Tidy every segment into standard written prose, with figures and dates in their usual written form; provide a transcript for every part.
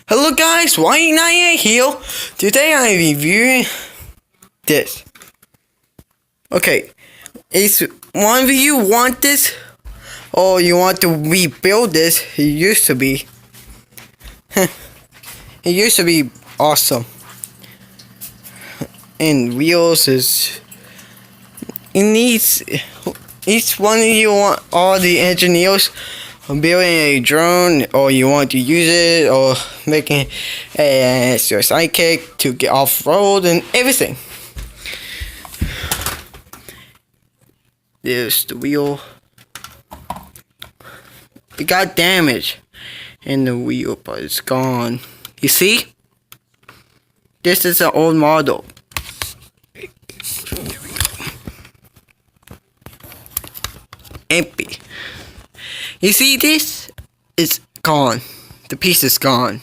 Hello guys, White98 here. Today I'm reviewing this. Okay, is one of you want this? Or you want to rebuild this? It used to be. It used to be awesome. And wheels is... It needs... Each one of you want all the engineers building a drone, or you want to use it, or making your sidekick to get off-road and everything. There's the wheel. It got damaged in the wheel, but it's gone. You see? This is an old model. There we go. Empty. You see this? It's gone. The piece is gone.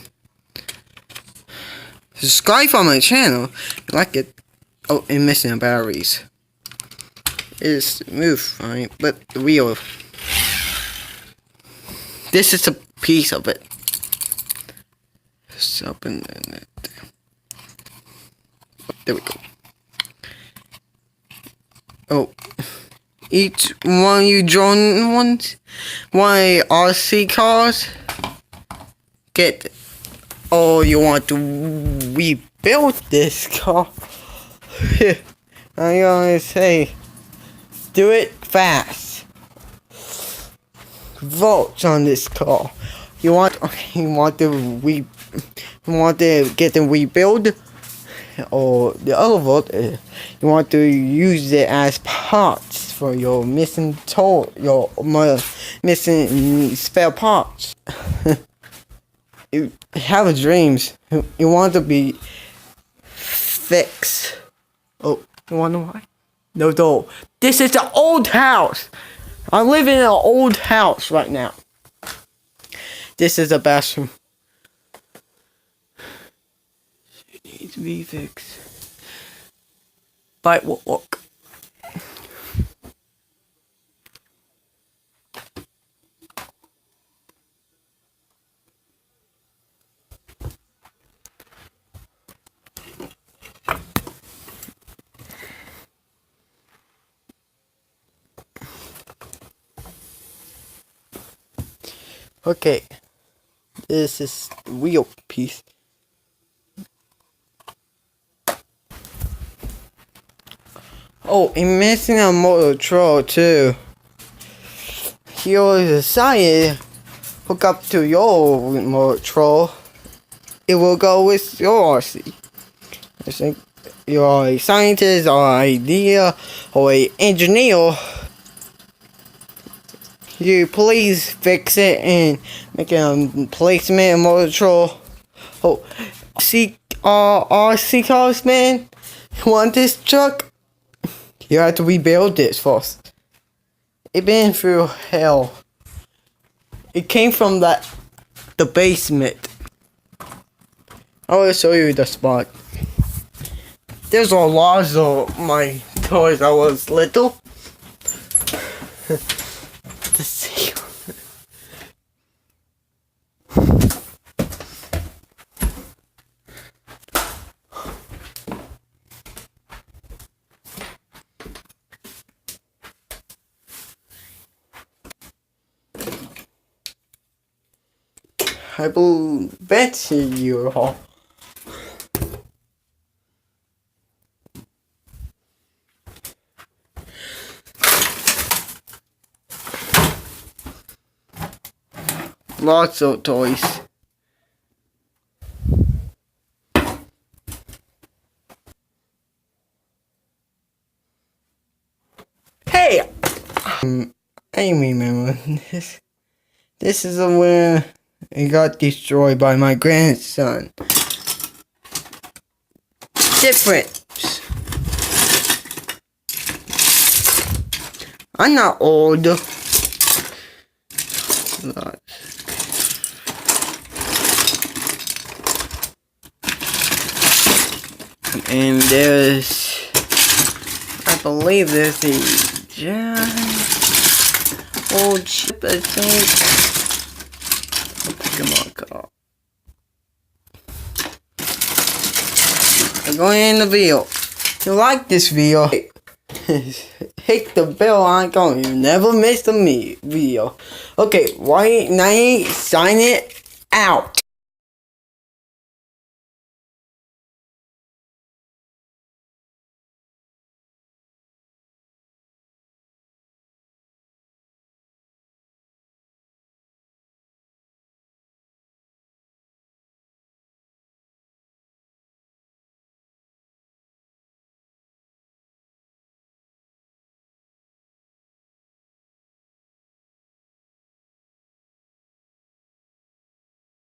Subscribe for my channel if you like it. Oh, and missing the batteries. It's moved fine, but the wheel. This is a piece of it. Just open it. There we go. Oh. Each one you join one RC cars get, or you want to rebuild this car. I'm gonna say, do it fast. Vote on this car. You want to get them rebuild, or the other vote, you want to use it as parts for your missing missing spare parts. You have dreams. You want to be fixed. Oh, you wonder why? No. This is an old house. I live in an old house right now. This is a bathroom. It needs to be fixed. But it won't work. Okay, this is the wheel piece. Oh, I'm missing a motor control too. You decided hook up to your motor control. It will go with your RC. I think you're a scientist or idea or an engineer. You please fix it and make a placement and motor control. Oh, RC cars, man. You want this truck? You have to rebuild this first. It been through hell. It came from the basement. I will show you the spot. There's a lot of my toys. I was little. To see. I will bet you all. Lots of toys. Hey! I remember this. This is where it got destroyed by my grandson. Different. I'm not old. And there's, I believe there's a giant old ship, I think. Come on, car. I'm going in the video. If you like this video, hit the bell icon. You never miss a video. Okay, White Knight sign it out.